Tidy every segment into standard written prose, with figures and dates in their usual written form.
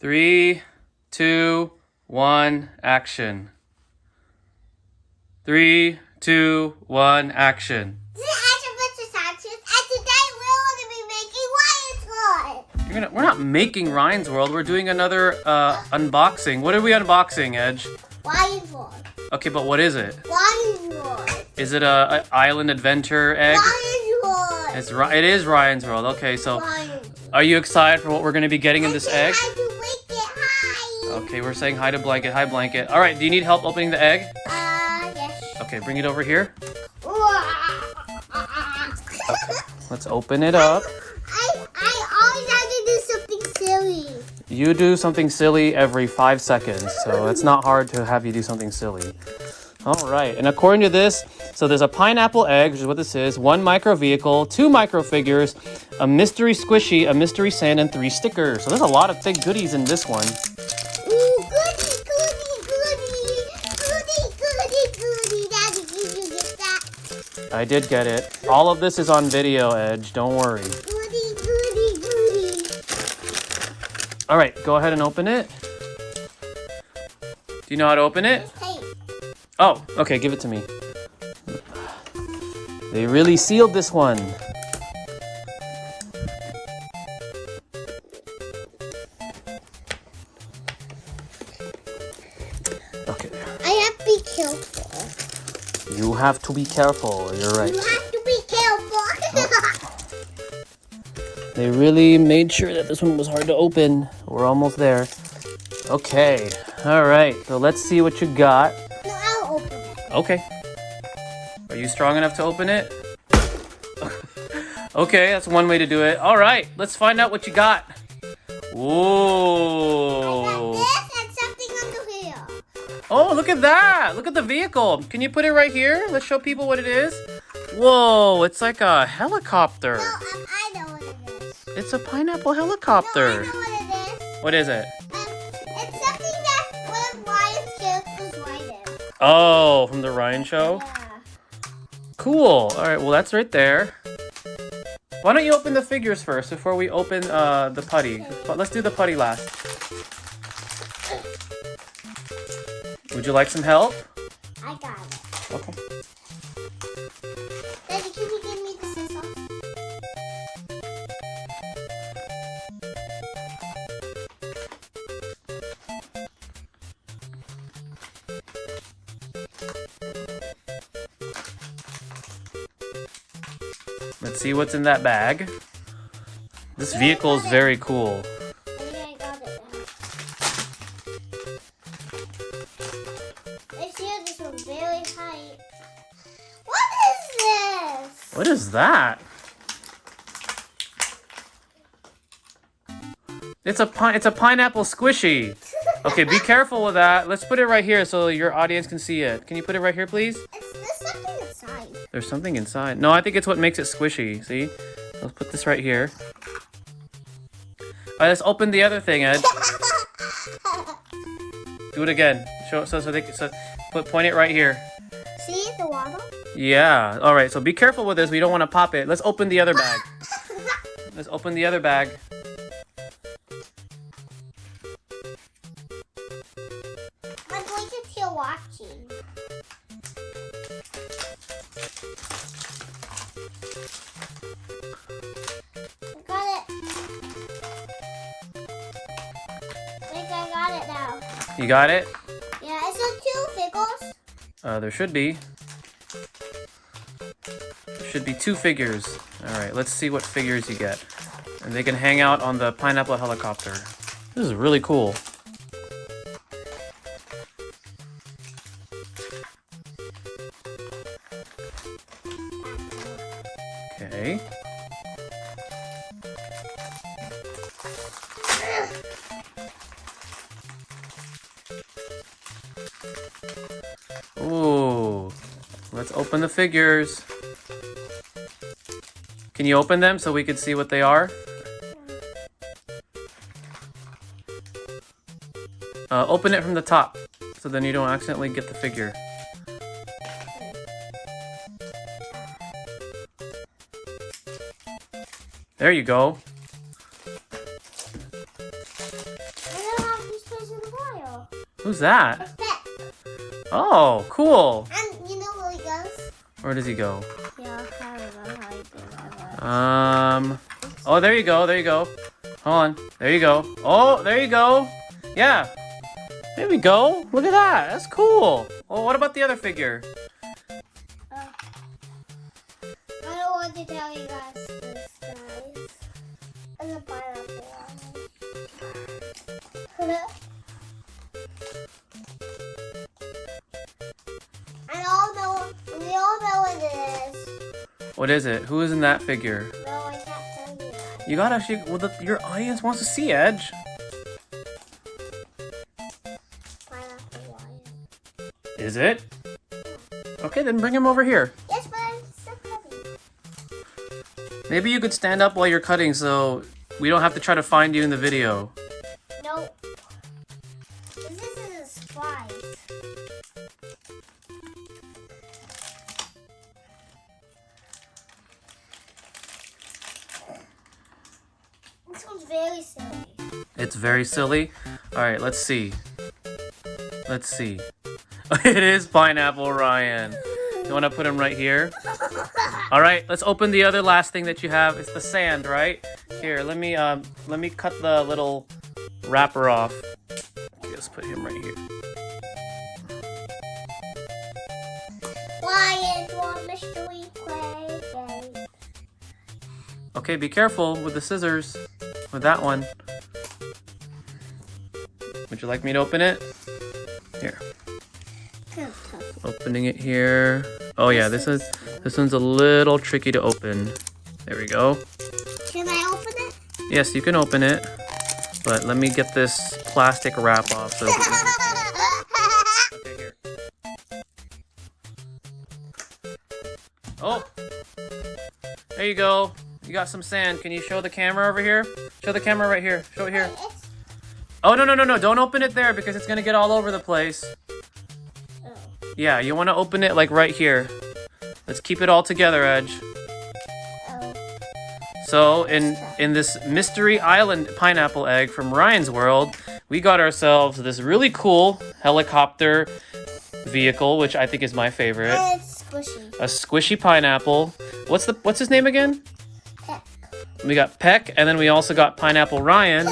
3, 2, 1, action. 3, 2, 1, action. This is Edgeworth Sanchez, and today we're going to be making Ryan's World. We're not making Ryan's World. We're doing another unboxing. What are we unboxing, Edge? Ryan's World. Okay, but what is it? Ryan's World. Is it a island adventure egg? Ryan's World. It is Ryan's World. Okay, so Ryan's. are you excited for what we're going to be getting in this egg? I do make it high. Okay, we're saying hi to Blanket. Hi, Blanket. All right, do you need help opening the egg? Yes. Okay, bring it over here. Let's open it up. I always have to do something silly. You do something silly every 5 seconds, so it's not hard to have you do something silly. All right, and according to this, so there's a pineapple egg, which is what this is, 1 micro vehicle, 2 micro figures, a mystery squishy, a mystery sand, and 3 stickers. So there's a lot of big goodies in this one. Ooh, goody. Daddy, did you get that? I did get it. All of this is on video, Edge. Don't worry. Goody. All right, go ahead and open it. Do you know how to open it? Hey. Oh, okay, give it to me. They really sealed this one. Okay. I have to be careful. You have to be careful, you're right. You have to be careful. They really made sure that this one was hard to open. We're almost there. Okay, all right, so let's see what you got. No, I'll open it. Okay. Are you strong enough to open it? Okay, that's one way to do it. All right, let's find out what you got. I Whoa. got this and something under here. Oh, look at that. Look at the vehicle. Can you put it right here? Let's show people what it is. Whoa, it's like a helicopter. No, I know what it is. It's a pineapple No, I helicopter. know what it is. What is it? It's something that one of Ryan's characters writing. Oh, from the Ryan show? Yeah. Cool. All right, well, that's right there. Why don't you open the figures first before we open the putty? Let's do the putty last. Would you like some help? I got it. Okay. Daddy, can you give me the scissors? Let's see what's in that bag. This vehicle is very cool. I think I got it now. I see this one very high. What is this? What is that? It's a pineapple squishy. Okay, be careful with that. Let's put it right here so your audience can see it. Can you put it right here, please? There's something inside. There's something inside. No, I think it's what makes it squishy. See? Let's put this right here. All right, let's open the other thing, Ed. Do it again. Show so point it right here. See the water? Yeah. All right. So be careful with this. We don't want to pop it. Let's open the other bag. Let's open the other bag. I'm going to feel watching. I got it. I think I got it now. You got it? Yeah, is there 2 figures? There should be. There should be 2 figures. All right. Let's see what figures you get. And they can hang out on the pineapple helicopter. This is really cool. Okay. Ooh. Let's open the figures. Can you open them so we can see what they are? Open it from the top so then you don't accidentally get the figure. There you go. I Who's that? It's Peck. Oh, cool. And you know where he goes? Where does he go? Yeah, I don't know how he did that. Oh, there you go. There you go. Hold on. There you go. Oh, there you go. Yeah. There we go. Look at that. That's cool. Oh, what about the other figure? I don't want to tell you guys this, guys. And the pineapple one. We all know what it is. What is it? Who is in that figure? No, I can't tell you that. You gotta actually. Well, your audience wants to see, Edge. Pineapple lion. Is it? Okay, then bring him over here. Yes, but I'm so heavy. Maybe you could stand up while you're cutting so we don't have to try to find you in the video. No. This is a surprise. This one's very silly. It's very silly. All right, let's see. Let's see. It is Pineapple Ryan. You want to put him right here? All right, let's open the other last thing that you have. It's the sand, right? Here, let me cut the little wrapper off. Just put him right here. Lions want mystery play game. Okay, be careful with the scissors. With that one. Would you like me to open it? Here. Kind of tough. Opening it here. Oh yeah, this one's a little tricky to open. There we go. Can I open it? Yes, you can open it. But let me get this plastic wrap off so it's easy to- Okay, here. Oh! There you go. You got some sand. Can you show the camera over here? Show the camera right here. Show it here. Oh, no. Don't open it there because it's going to get all over the place. Oh. Yeah, you want to open it like right here. Let's keep it all together, Edge. Oh. So, in this Mystery Island pineapple egg from Ryan's World, we got ourselves this really cool helicopter vehicle, which I think is my favorite. And it's squishy. A squishy pineapple. What's his name again? Peck. We got Peck, and then we also got Pineapple Ryan,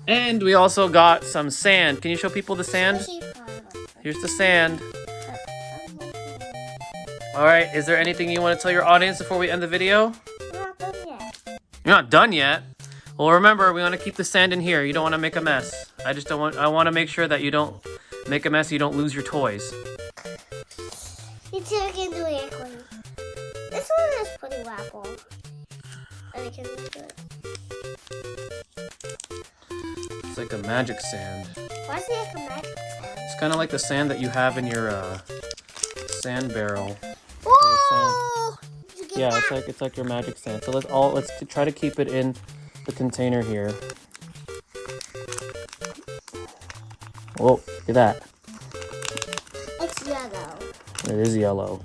and we also got some sand. Can you show people the sand? Squishy pineapple. Here's the sand. All right, is there anything you want to tell your audience before we end the video? I'm not done yet. You're not done yet. Well, remember, we want to keep the sand in here. You don't want to make a mess. I want to make sure that you don't make a mess, you don't lose your toys. You two can do it quickly. This one is pretty waffle. And I can do it. It's like a magic sand. Why is it like a magic sand? It's kind of like the sand that you have in your sand barrel. Whoa! Did you get Yeah, that? it's like your magic sand. So let's try to keep it in the container here. Whoa, look at that. It's yellow. It is yellow.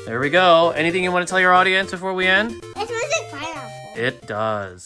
There we go. Anything you want to tell your audience before we end? It smells like pineapple. It does.